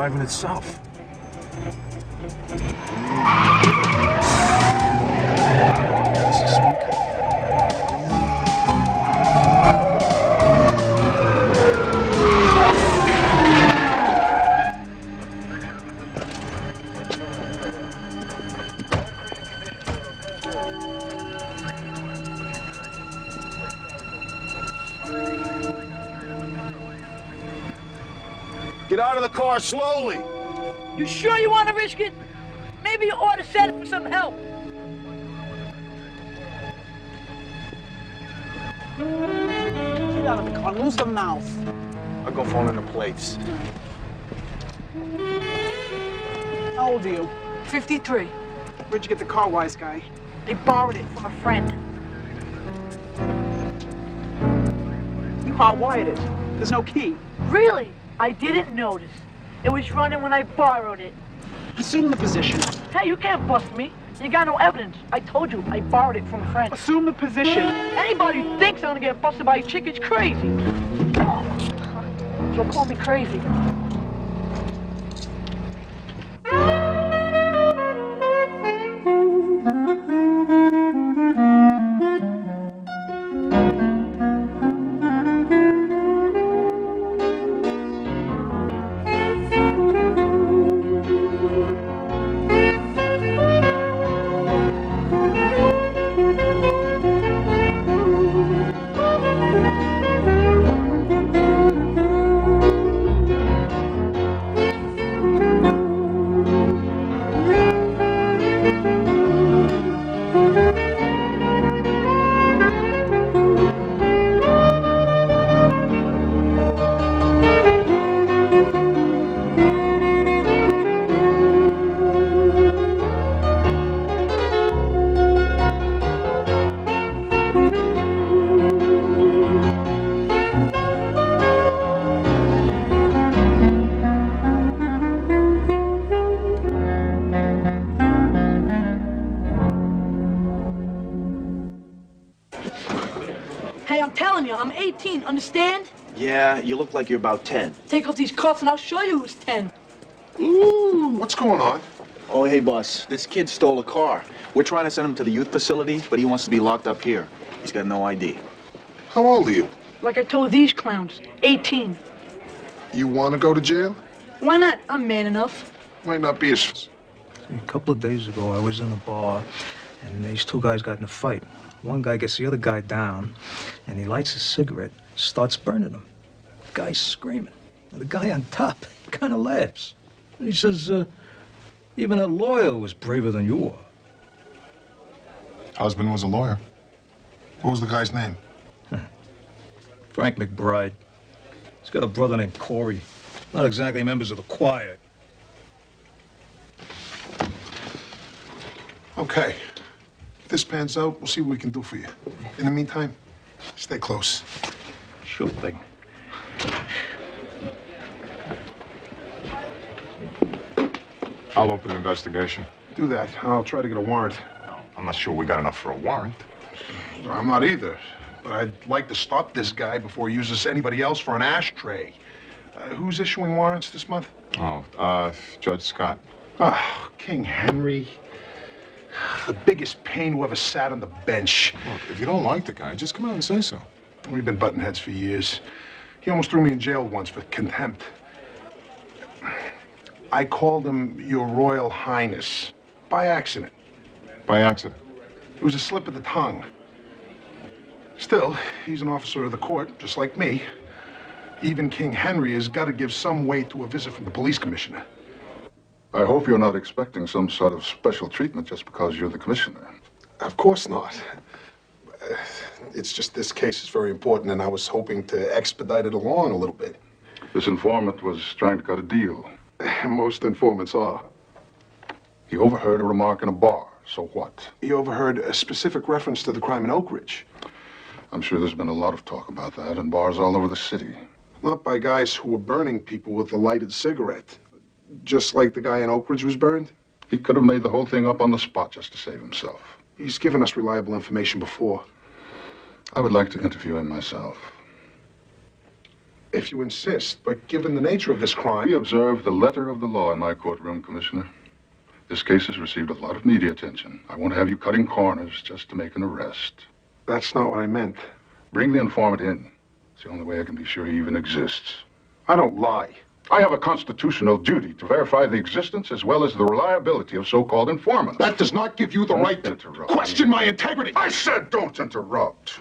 driving itself. That's a smoke. Get out of the car slowly. You sure you want to risk it? Maybe you ought to send for some help. Get out of the car, lose the mouth. I'll go phone in the plates. How old are you? 53. Where'd you get the car, wise guy? They borrowed it from a friend. You hardwired it. There's no key. Really? I didn't notice. It was running when I borrowed it. Assume the position. Hey, you can't bust me. You got no evidence. I told you, I borrowed it from a friend. Assume the position. Anybody who thinks I'm gonna get busted by a chick is crazy. Don't call me crazy. Hey, I'm telling you, I'm 18, understand? Yeah, you look like you're about 10. Take off these cuffs and I'll show you who's 10. Ooh, what's going on? Oh, hey, boss. This kid stole a car. We're trying to send him to the youth facility, but he wants to be locked up here. He's got no ID. How old are you? Like I told these clowns, 18. You want to go to jail? Why not? I'm man enough. Might not be as... A couple of days ago, I was in a bar, and these two guys got in a fight. One guy gets the other guy down, and he lights a cigarette, starts burning him. The guy's screaming. And the guy on top kind of laughs. And he says, even a lawyer was braver than you are. Husband was a lawyer. What was the guy's name? Frank McBride. He's got a brother named Corey. Not exactly members of the choir. Okay. If this pans out, we'll see what we can do for you. In the meantime, stay close. Sure thing. I'll open an investigation. Do that. I'll try to get a warrant. I'm not sure we got enough for a warrant. I'm not either. But I'd like to stop this guy before he uses anybody else for an ashtray. Who's issuing warrants this month? Oh, Judge Scott. Oh, King Henry. The biggest pain who ever sat on the bench. Look, if you don't like the guy, just come out and say so. We've been butting heads for years. He almost threw me in jail once for contempt. I called him Your Royal Highness by accident. By accident. It was a slip of the tongue. Still, he's an officer of the court, just like me. Even King Henry has got to give some weight to a visit from the police commissioner. I hope you're not expecting some sort of special treatment just because you're the commissioner. Of course not. It's just this case is very important, and I was hoping to expedite it along a little bit. This informant was trying to cut a deal. Most informants are. He overheard a remark in a bar, so what? He overheard a specific reference to the crime in Oak Ridge. I'm sure there's been a lot of talk about that in bars all over the city. Not by guys who were burning people with a lighted cigarette. Just like the guy in Oak Ridge was burned? He could have made the whole thing up on the spot just to save himself. He's given us reliable information before. I would like to interview him myself. If you insist, but given the nature of this crime... We observe the letter of the law in my courtroom, Commissioner. This case has received a lot of media attention. I won't have you cutting corners just to make an arrest. That's not what I meant. Bring the informant in. It's the only way I can be sure he even exists. I don't lie. I have a constitutional duty to verify the existence as well as the reliability of so-called informants. That does not give you the right to interrupt question my integrity. I said don't interrupt.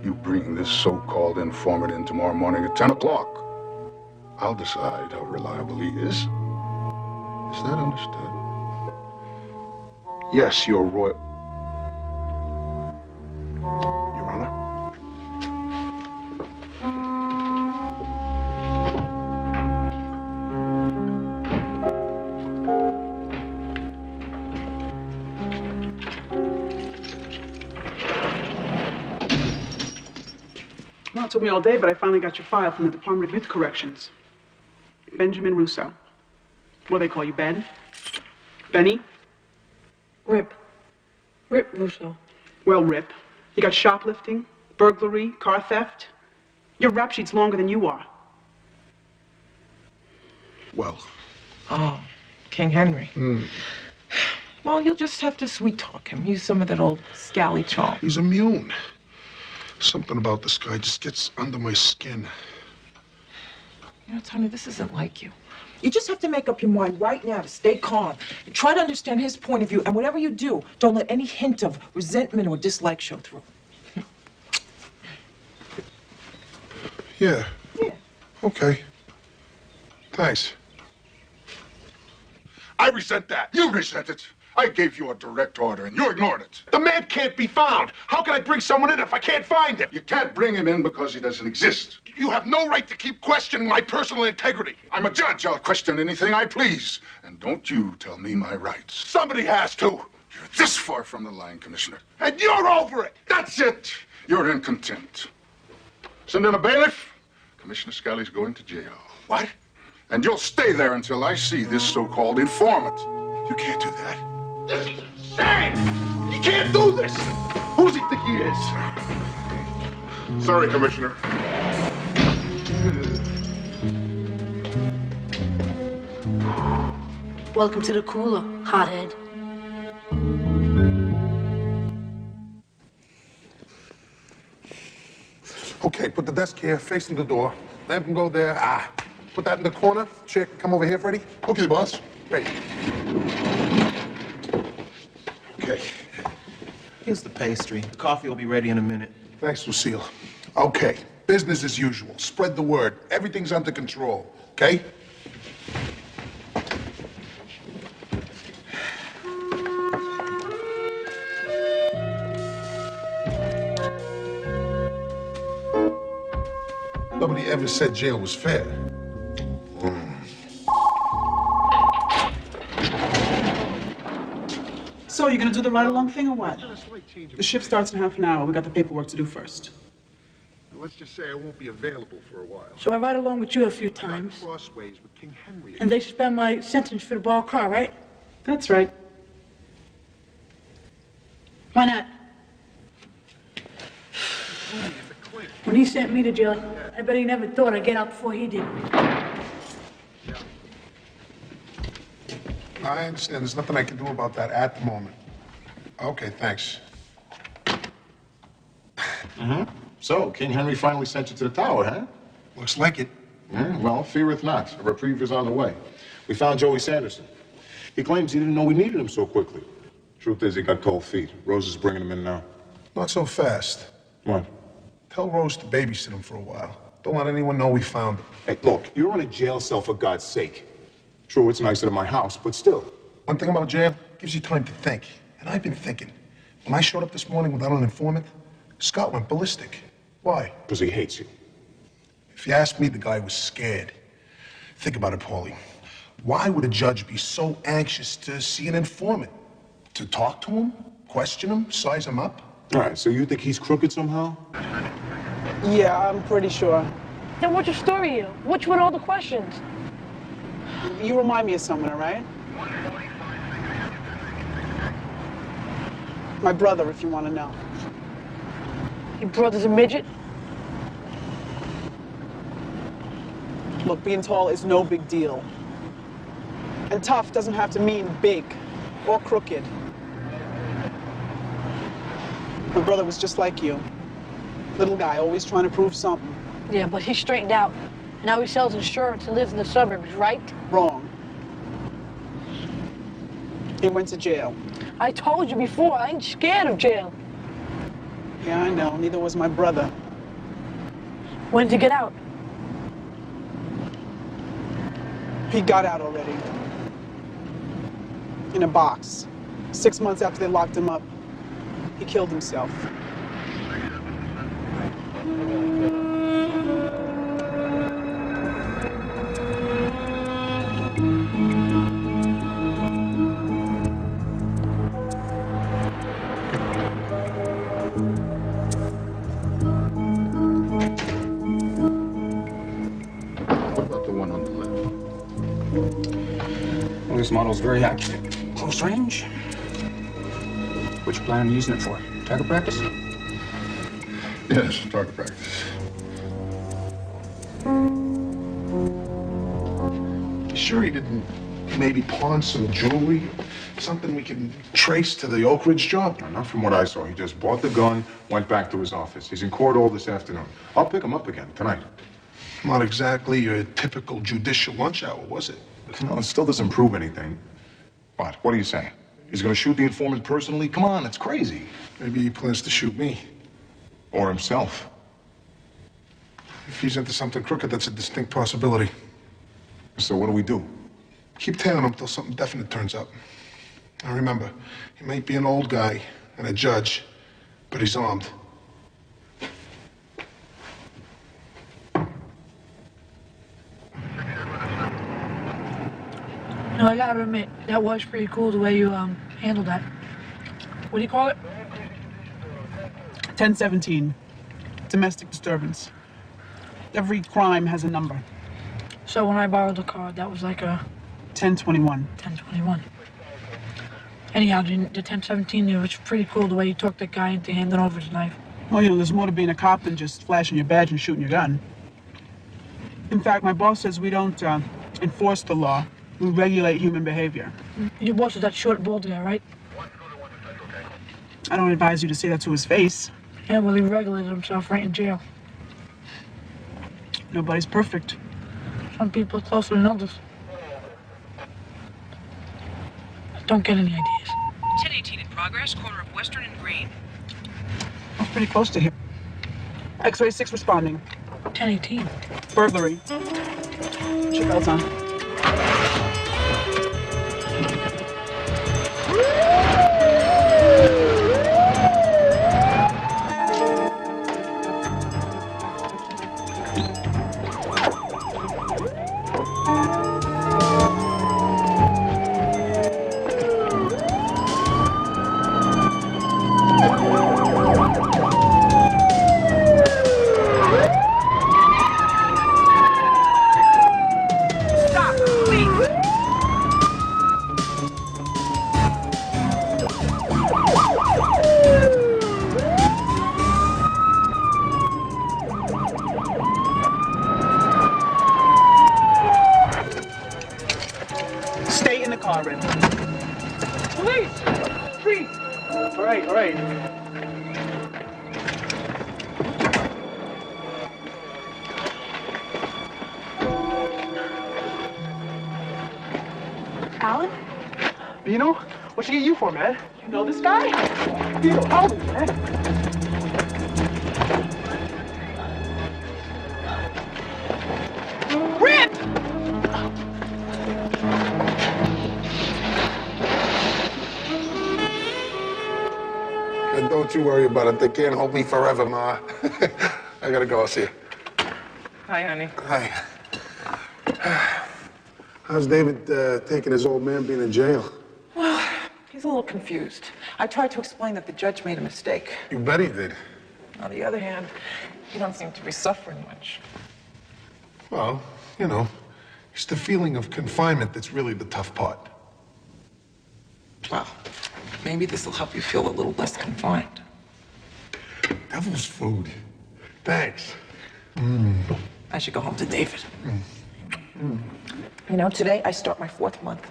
You bring this so-called informant in tomorrow morning at 10 o'clock. I'll decide how reliable he is. Is that understood? Yes, Your Royal... Your Honor? Well, it took me all day, but I finally got your file from the Department of Youth Corrections. Benjamin Russo. What do they call you, Ben? Benny? Rip. Rip Russo. Well, Rip. You got shoplifting, burglary, car theft. Your rap sheet's longer than you are. Well, Oh, King Henry. Well, you'll just have to sweet talk him. Use some of that old scally charm. he's immune. Something about this guy just gets under my skin. You know, Tony, this isn't like you. You just have to make up your mind right now to stay calm and try to understand his point of view. And whatever you do, don't let any hint of resentment or dislike show through. Yeah. Yeah. Okay. Thanks. I resent that. You resent it. I gave you a direct order and you ignored it. The man can't be found. How can I bring someone in if I can't find him? You can't bring him in because he doesn't exist. You have no right to keep questioning my personal integrity. I'm a judge. I'll question anything I please. And don't you tell me my rights. Somebody has to. You're this far from the line, Commissioner. And you're over it. That's it. You're in contempt. Send in a bailiff. Commissioner Scally's going to jail. What? And you'll stay there until I see this so-called informant. You can't do that. This is insane! He can't do this! Who's he think he is? Sorry, Commissioner. Welcome to the cooler, hothead. Okay, put the desk here, facing the door. Lamp can go there. Put that in the corner. Chair can come over here, Freddie. Okay, boss. Great. Okay. Here's the pastry. The coffee will be ready in a minute. Thanks, Lucille. Okay, business as usual. Spread the word. Everything's under control, okay? Nobody ever said jail was fair. So, you gonna do the ride-along thing or what? The shift starts in half an hour. We got the paperwork to do first. Let's just say I won't be available for a while. So I ride along with you a few times, Crossways with King Henry. and they suspend my sentence for the ball car, right? That's right. Why not? When he sent me to jail, I bet he never thought I'd get out before he did. I understand. There's nothing I can do about that at the moment. Okay, thanks. So, King Henry finally sent you to the tower, huh? Looks like it. Well, feareth not. A reprieve is on the way. We found Joey Sanderson. He claims he didn't know we needed him so quickly. Truth is, he got cold feet. Rose is bringing him in now. Not so fast. What? Tell Rose to babysit him for a while. Don't let anyone know we found him. Hey, look, you're on a jail cell for God's sake. True, it's nicer than my house, but still. One thing about jail, gives you time to think. And I've been thinking. When I showed up this morning without an informant, Scott went ballistic. Why? Because he hates you. If you ask me, the guy was scared. Think about it, Paulie. Why would a judge be so anxious to see an informant? To talk to him? Question him? Size him up? All right, so you think he's crooked somehow? Yeah, I'm pretty sure. Then what's your story here? What's with all the questions? You remind me of someone, all right? My brother, if you want to know. Your brother's a midget? Look, being tall is no big deal. And tough doesn't have to mean big or crooked. My brother was just like you. Little guy, always trying to prove something. Yeah, but he's straightened out. Now he sells insurance and lives in the suburbs, right? Wrong. He went to jail. I told you before, I ain't scared of jail. Yeah, I know. Neither was my brother. When'd he get out? He got out already. In a box. 6 months after they locked him up, he killed himself. What about the one on the left? Well, this model's very accurate. Close range. What you plan on using it for? Target practice? Yes, target practice. You sure he didn't maybe pawn some jewelry? Something we can trace to the Oak Ridge job? No, not from what I saw. He just bought the gun, went back to his office. He's in court all this afternoon. I'll pick him up again tonight. Not exactly your typical judicial lunch hour, was it? No, it still doesn't prove anything. But what do you say? He's gonna shoot the informant personally? Come on, it's crazy. Maybe he plans to shoot me. Or himself. If he's into something crooked, that's a distinct possibility. So what do we do? Keep tailing him till something definite turns up. Now remember, he might be an old guy and a judge, but he's armed. No, I gotta admit, that was pretty cool the way you handled that. What do you call it? 1017. Domestic disturbance. Every crime has a number. So when I borrowed the car, that was like a 1021. 1021. Anyhow, the 1017, it was pretty cool the way you talked that guy into handing over his knife. Well, you know, there's more to being a cop than just flashing your badge and shooting your gun. In fact, my boss says we don't enforce the law. We regulate human behavior. Your boss is that short, bald guy, right? I don't advise you to say that to his face. Yeah, well, he regulated himself right in jail. Nobody's perfect. Some people are closer than others. Don't get any ideas. 1018 in progress, corner of Western and Green. That's pretty close to here. X-ray 6 responding. 1018. Burglary. Put your belts on. Stay in the car, Red. Police! Freeze! All right. Alan? You know, what she get you for, man? You know this guy? You don't tell me, man. Rip! And don't you worry about it. They can't hold me forever, Ma. I gotta go. I'll see you. Hi, honey. Hi. How's David taking his old man being in jail? Well, he's a little confused. I tried to explain that the judge made a mistake. You bet he did. On the other hand, he don't seem to be suffering much. Well, you know, it's the feeling of confinement that's really the tough part. Well, maybe this will help you feel a little less confined. Devil's food. Thanks. I should go home to David. You know, today I start my 4th month.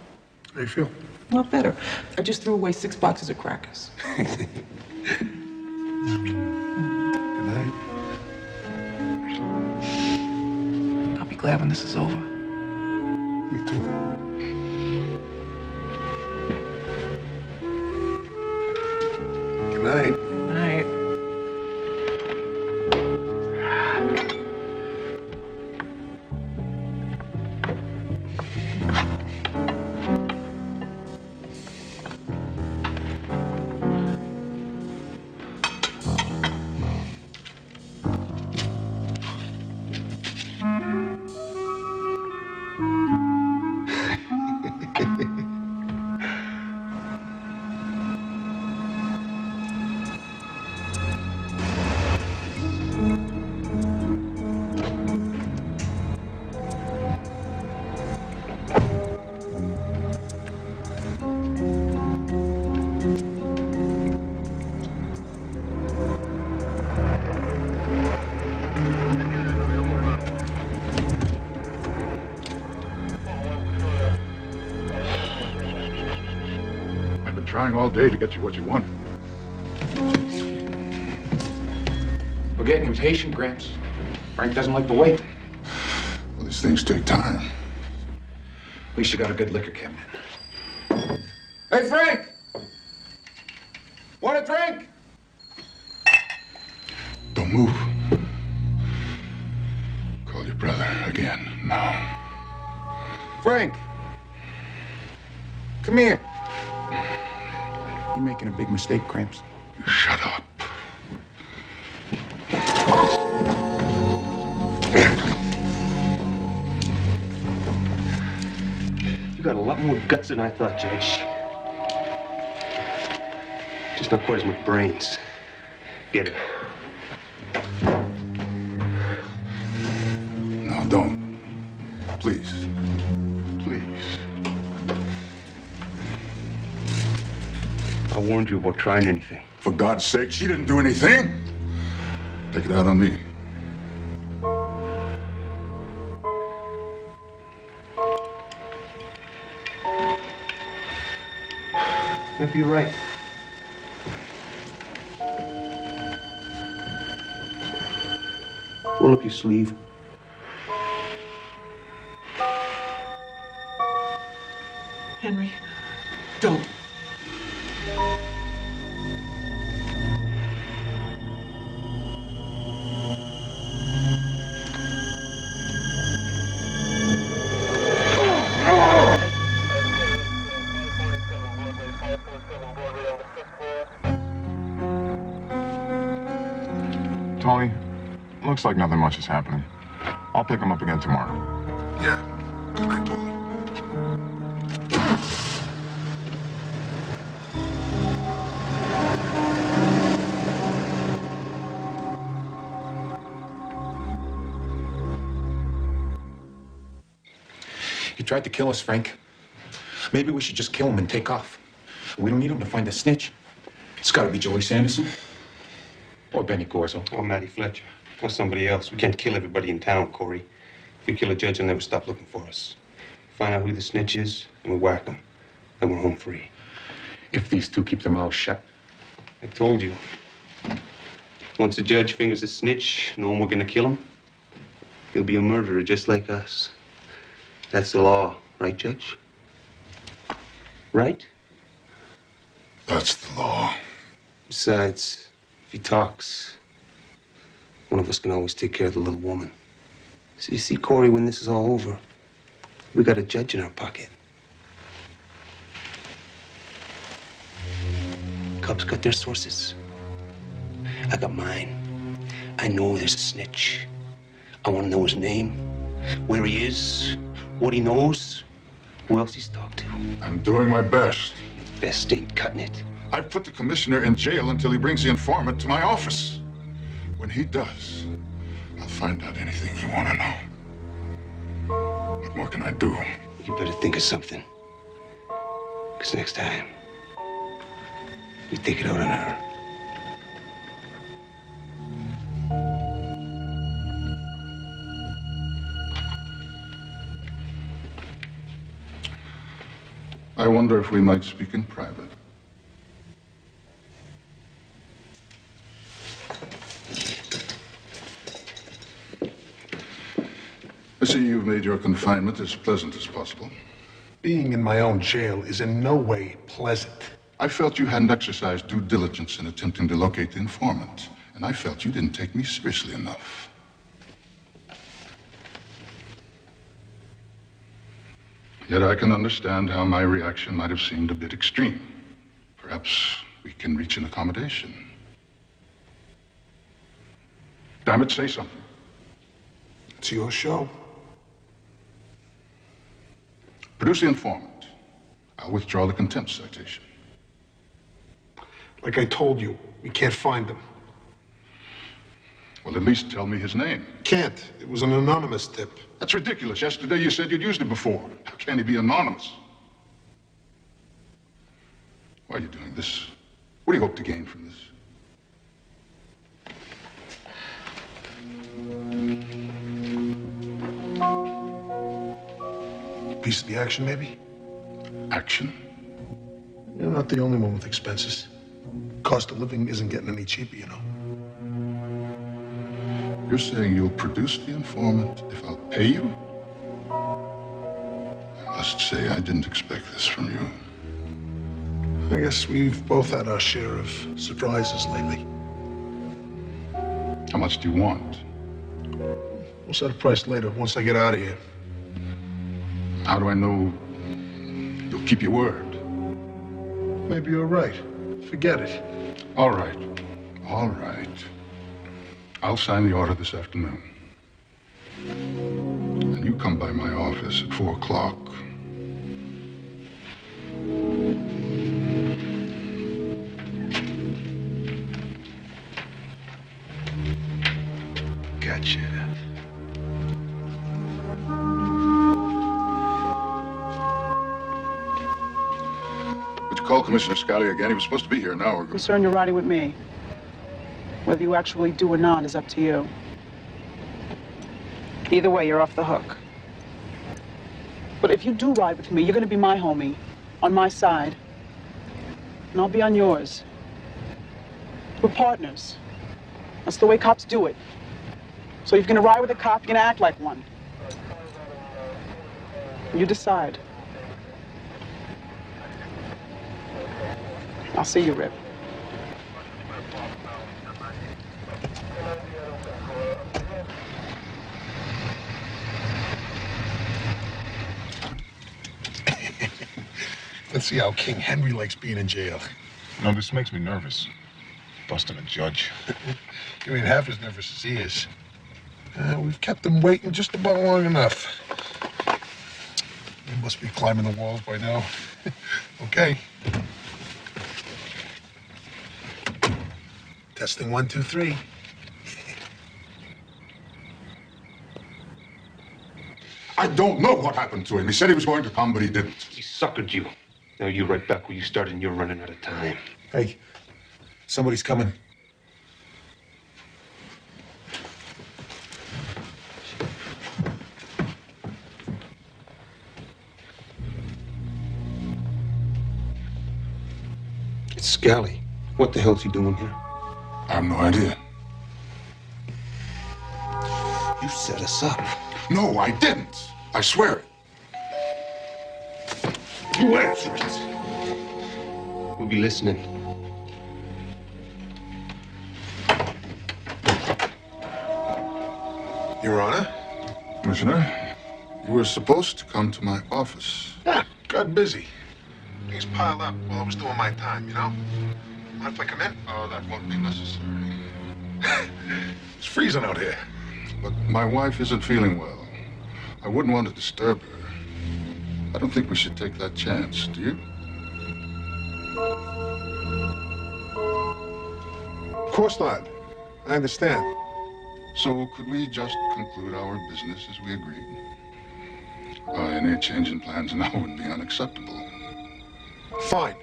How you feel? Well, better. I just threw away 6 boxes of crackers. Good night. I'll be glad when this is over. Me too. Good night. Night. I've been trying all day to get you what you want. We're getting impatient, Gramps. Frank doesn't like to wait. Well, these things take time. At least you got a good liquor cabinet. Hey, Frank! Want a drink? Don't move. Call your brother again now. Frank! Come here. You're making a big mistake, Gramps. Shut up. You got a lot more guts than I thought, Judge. Just not quite as much brains. Get it? No, don't. Please. Please. I warned you about trying anything. For God's sake, she didn't do anything. Take it out on me. Maybe you're right. Roll up your sleeve. Henry, don't. Tony, looks like nothing much is happening. I'll pick him up again tomorrow. Yeah. Good night, Paulie. He tried to kill us, Frank. Maybe we should just kill him and take off. We don't need him to find a snitch. It's got to be Joey Sanderson. Or Benny Corso. Or Matty Fletcher. Or somebody else. We can't kill everybody in town, Corey. If we kill a judge, he'll never stop looking for us. Find out who the snitch is, and we whack him. Then we're home free. If these two keep their mouths shut. I told you. Once the judge fingers a snitch, knowing we're gonna kill him, he'll be a murderer just like us. That's the law, right, Judge? Right? That's the law. Besides, if he talks, one of us can always take care of the little woman. So you see, Corey, when this is all over, we got a judge in our pocket. Cops got their sources. I got mine. I know there's a snitch. I want to know his name, where he is, what he knows, who else he's talked to. I'm doing my best. Best ain't cutting it. I put the commissioner in jail until he brings the informant to my office. When he does, I'll find out anything you want to know. What more can I do? You better think of something. Because next time, you take it out on her. I wonder if we might speak in private. I see you've made your confinement as pleasant as possible. Being in my own jail is in no way pleasant. I felt you hadn't exercised due diligence in attempting to locate the informant, and I felt you didn't take me seriously enough. Yet I can understand how my reaction might have seemed a bit extreme. Perhaps we can reach an accommodation. Damn it, say something. It's your show. Produce the informant. I'll withdraw the contempt citation. Like I told you, we can't find him. Well, at least tell me his name. Can't. It was an anonymous tip. That's ridiculous. Yesterday you said you'd used it before. How can he be anonymous? Why are you doing this? What do you hope to gain from this? Piece of the action, maybe? Action? You're not the only one with expenses. Cost of living isn't getting any cheaper, you know. You're saying you'll produce the informant if I'll pay you? I must say, I didn't expect this from you. I guess we've both had our share of surprises lately. How much do you want? We'll set a price later, once I get out of here. How do I know you'll keep your word? Maybe you're right. Forget it. All right. All right. I'll sign the order this afternoon. And you come by my office at 4 o'clock. Gotcha. Would you call Commissioner Scali again? He was supposed to be here an hour ago. Concerned you're riding with me. Whether you actually do or not is up to you. Either way, you're off the hook. But if you do ride with me, you're gonna be my homie, on my side. And I'll be on yours. We're partners. That's the way cops do it. So if you're gonna ride with a cop, you're gonna act like one. You decide. I'll see you, Rip. Let's see how King Henry likes being in jail. No, this makes me nervous. Busting a judge. You ain't half as nervous as he is. We've kept him waiting just about long enough. He must be climbing the walls by now. Okay. Testing 1, 2, 3. I don't know what happened to him. He said he was going to come, but he didn't. He suckered you. Now you're right back where you started and you're running out of time. Hey, somebody's coming. It's Scally. What the hell's he doing here? I have no idea. You set us up. No, I didn't. I swear it. You answer it. We'll be listening. Your Honor? Commissioner, you were supposed to come to my office. Got busy. Things piled up while I was doing my time, you know? Mind if I come in? Oh, that won't be necessary. It's freezing out here. But my wife isn't feeling well. I wouldn't want to disturb her. I don't think we should take that chance, do you? Of course not. I understand. So could we just conclude our business as we agreed? Any change in plans now would be unacceptable. Fine.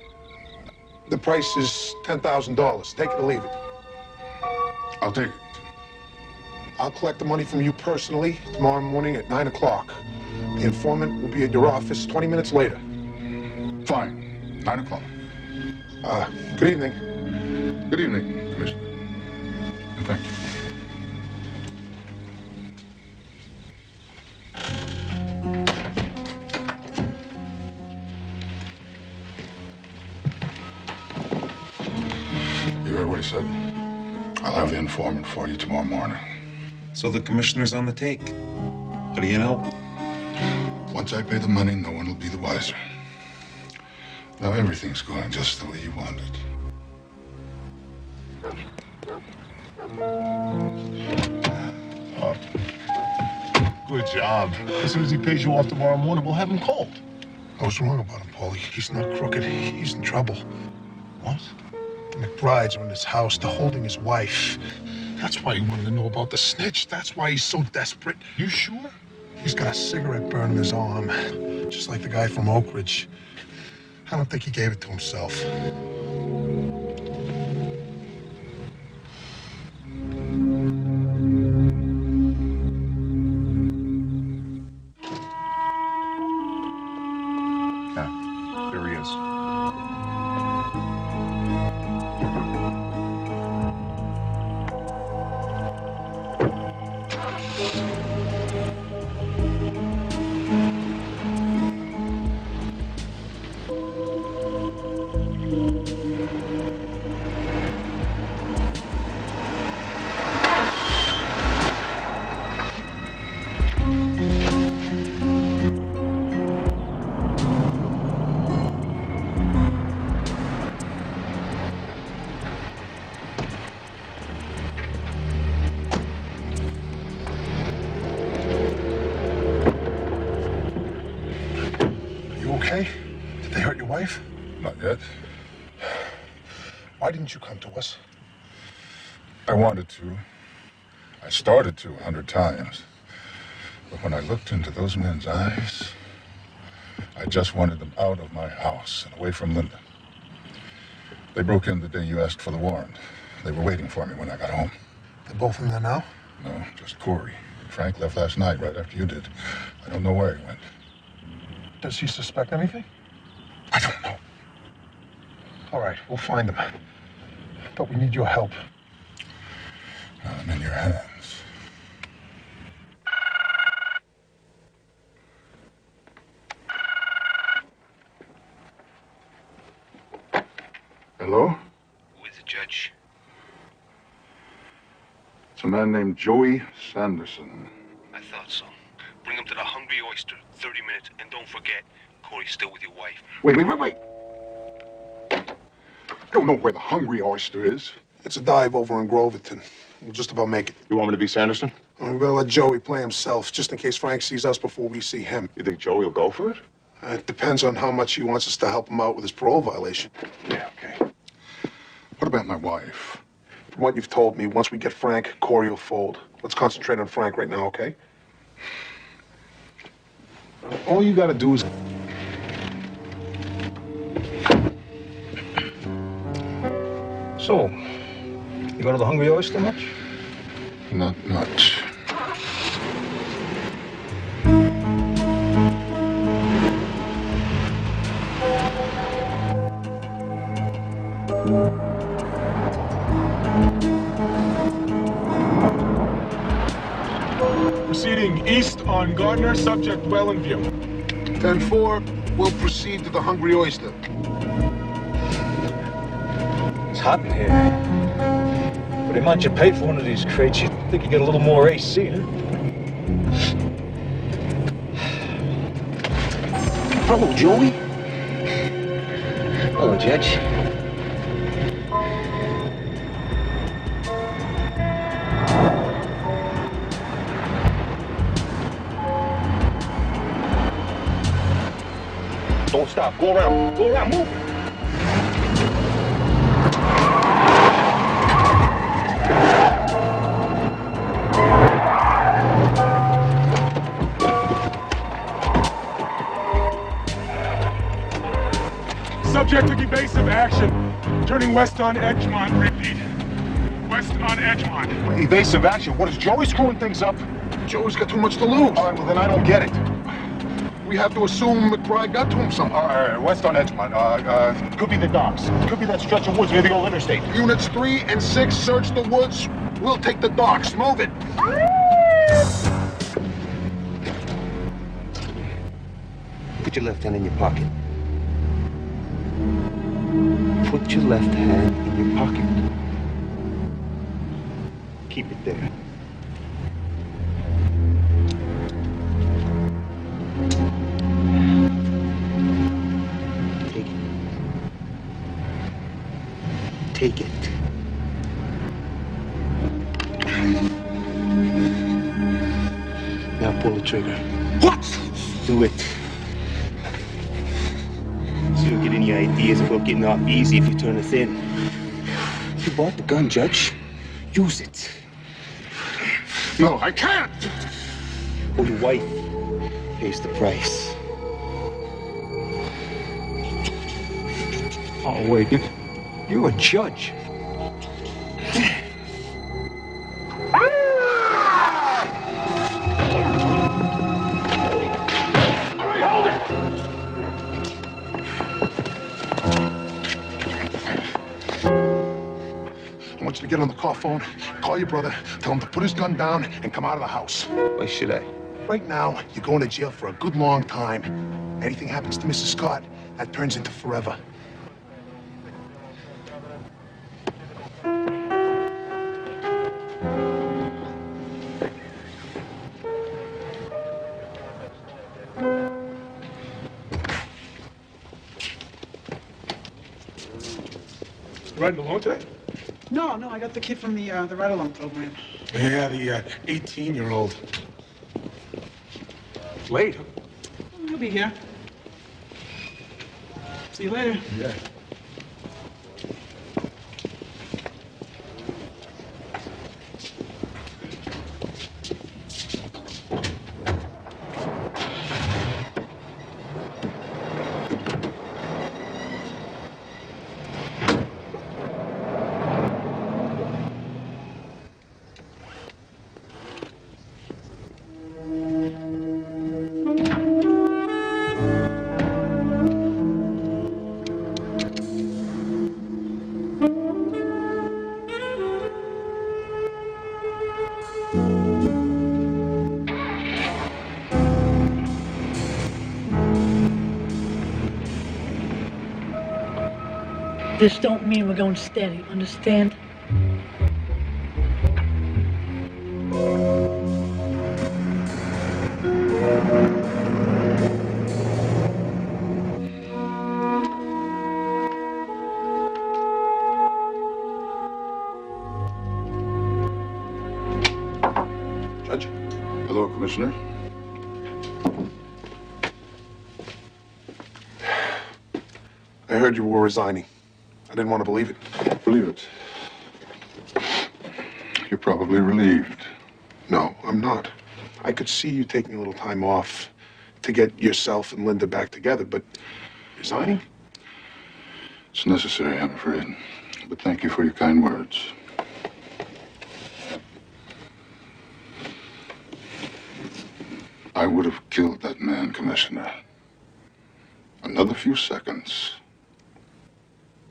The price is $10,000. Take it or leave it. I'll take it. I'll collect the money from you personally tomorrow morning at 9 o'clock. The informant will be at your office 20 minutes later. Fine. 9 o'clock. Good evening. Good evening, Commissioner. And thank you. You heard what he said? I'll have the informant for you tomorrow morning. So the commissioner's on the take. What do you know? Once I pay the money, no one will be the wiser. Now everything's going just the way you want it. Good job. As soon as he pays you off tomorrow morning, we'll have him called. I was wrong about him, Paulie. He's not crooked. He's in trouble. What? The McBrides are in his house. They're holding his wife. That's why he wanted to know about the snitch. That's why he's so desperate. You sure? He's got a cigarette burn in his arm, just like the guy from Oak Ridge. I don't think he gave it to himself. There he is. Okay? Did they hurt your wife? Not yet. Why didn't you come to us? I wanted to. I started to 100 times. But when I looked into those men's eyes, I just wanted them out of my house and away from Linda. They broke in the day you asked for the warrant. They were waiting for me when I got home. They're both in there now? No, just Corey. Frank left last night right after you did. I don't know where he went. Does he suspect anything? I don't know. All right, we'll find him. But we need your help. I'm in your hands. Hello? Who is the judge? It's a man named Joey Sanderson. I thought so. Bring him to the Hungry Oyster, 30 minutes, and don't forget, Corey's still with your wife. Wait. You don't know where the Hungry Oyster is. It's a dive over in Groverton. We'll just about make it. You want me to be Sanderson? I'm gonna let Joey play himself, just in case Frank sees us before we see him. You think Joey will go for it? It depends on how much he wants us to help him out with his parole violation. Yeah, okay. What about my wife? From what you've told me, once we get Frank, Corey will fold. Let's concentrate on Frank right now, okay? All you gotta do is... So, you go to the Hungry Oyster much? Not much. Proceeding east on Gardner, subject well in view. 10-4, we'll proceed to the Hungry Oyster. It's hot in here. But the amount you pay for one of these crates, you'd think you get a little more AC, huh? Hello, Joey. Hello, Judge. Don't stop. Go around. Go around. Move. Subject to evasive action. Turning west on Edgemont. Repeat. West on Edgemont. Evasive action. What, is Joey screwing things up? Joey's got too much to lose. All right, well, then I don't get it. we have to assume McBride got to him somehow. All right, west on Edgemont. Could be the docks. Could be that stretch of woods near the old interstate. Units 3 and 6, search the woods. We'll take the docks. Move it. Put your left hand in your pocket. Put your left hand in your pocket. Keep it there. Take it. Take it. Now pull the trigger. What? Do it. So you don't get any ideas about getting off easy if you turn us in. You bought the gun, Judge. Use it. No, I can't. Or your wife pays the price. Oh, wait, you're a judge. I want you to get on the car phone, call your brother, tell him to put his gun down and come out of the house. Why should I? Right now, you're going to jail for a good long time. Anything happens to Mrs. Scott, that turns into forever. Riding alone today? No, I got the kid from the ride-along program. Yeah, the 18-year-old. Late, huh? He'll be here. See you later. Yeah. This don't mean we're going steady, understand? Judge? Hello, Commissioner. I heard you were resigning. I didn't want to believe it. Believe it. You're probably relieved. No, I'm not. I could see you taking a little time off to get yourself and Linda back together, but resigning? It's necessary, I'm afraid. But thank you for your kind words. I would have killed that man, Commissioner. Another few seconds.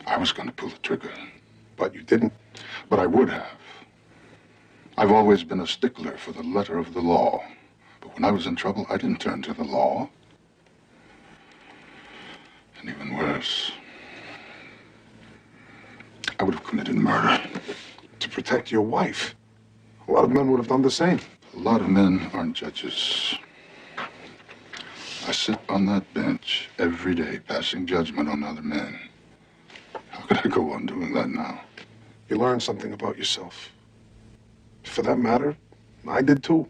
I was going to pull the trigger. But you didn't. But I would have. I've always been a stickler for the letter of the law. But when I was in trouble, I didn't turn to the law. And even worse, I would have committed murder. To protect your wife. A lot of men would have done the same. A lot of men aren't judges. I sit on that bench every day, passing judgment on other men. How could I go on doing that now? You learn something about yourself. For that matter, I did too.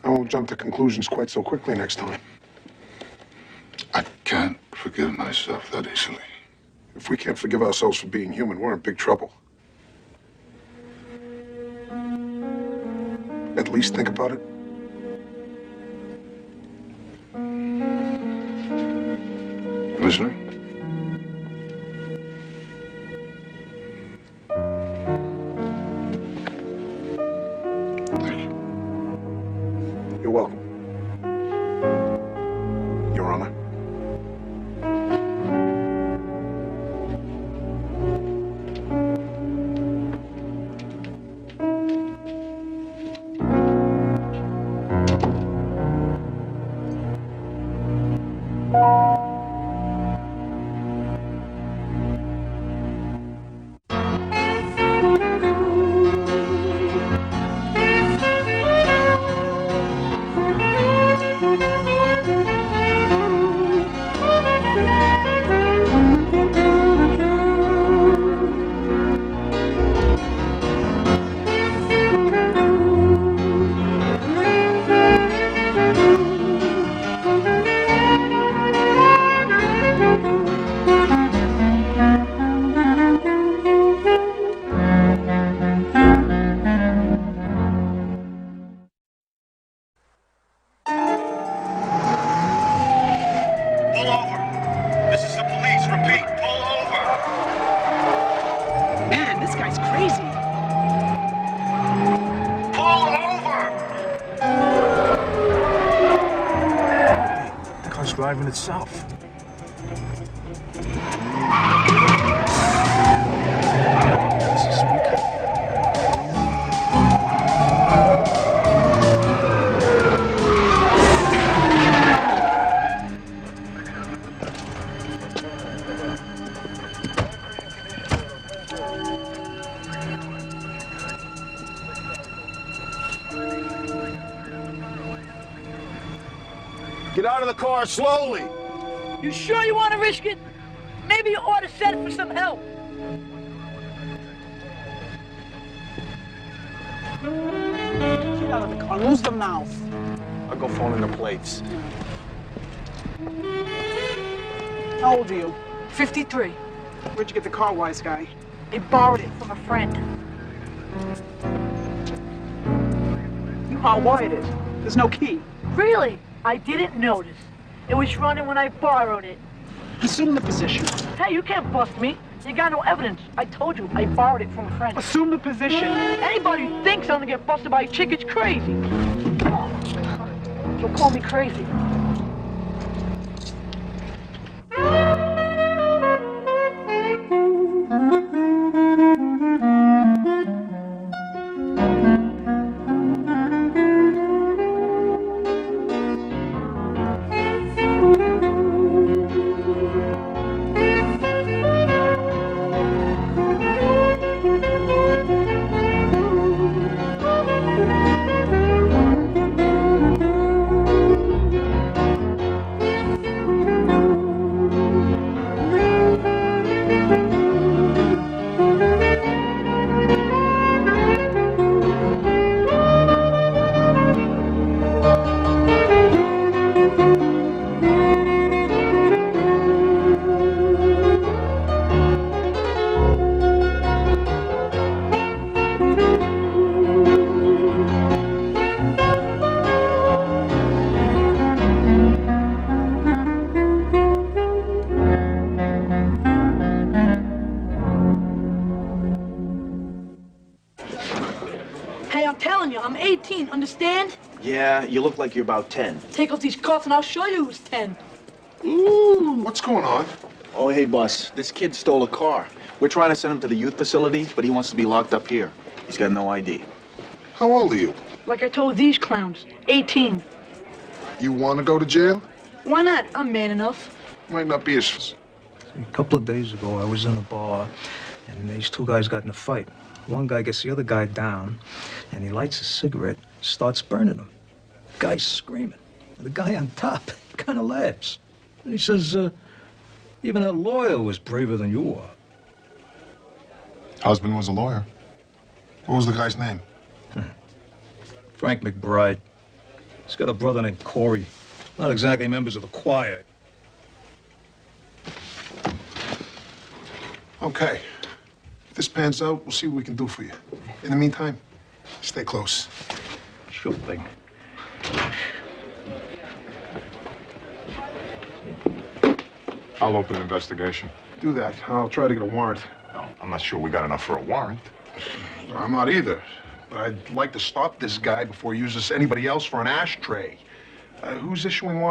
I won't jump to conclusions quite so quickly next time. I can't forgive myself that easily. If we can't forgive ourselves for being human, we're in big trouble. At least think about it. Commissioner? You're welcome. driving itself. Get out of the car slowly. You sure you want to risk it? Maybe you ought to send for some help. Get out of the car. Lose the mouth. I'll go phone in the plates. How old are you? 53. Where'd you get the car, wise guy? I borrowed it from a friend. You hardwired it. There's no key. Really? I didn't notice. It was running when I borrowed it. Assume the position. Hey, you can't bust me. You got no evidence. I told you, I borrowed it from a friend. Assume the position. Anybody who thinks I'm gonna get busted by a chick is crazy. You'll call me crazy. Hey, I'm telling you, I'm 18, understand? Yeah, you look like you're about 10. Take off these cuffs and I'll show you who's 10. Ooh, what's going on? Oh, hey, boss. This kid stole a car. We're trying to send him to the youth facility, but he wants to be locked up here. He's got no ID. How old are you? Like I told these clowns, 18. You want to go to jail? Why not? I'm man enough. Might not be as... A couple of days ago, I was in a bar, and these two guys got in a fight. One guy gets the other guy down, and he lights a cigarette, starts burning him. The guy's screaming. The guy on top kind of laughs. And he says, even that lawyer was braver than you are. Husband was a lawyer. What was the guy's name? Frank McBride. He's got a brother named Corey. Not exactly members of the choir. Okay. If this pans out, we'll see what we can do for you. In the meantime, stay close. Sure thing. I'll open an investigation. Do that. I'll try to get a warrant. No, I'm not sure we got enough for a warrant. I'm not either. But I'd like to stop this guy before he uses anybody else for an ashtray. Who's issuing warrants?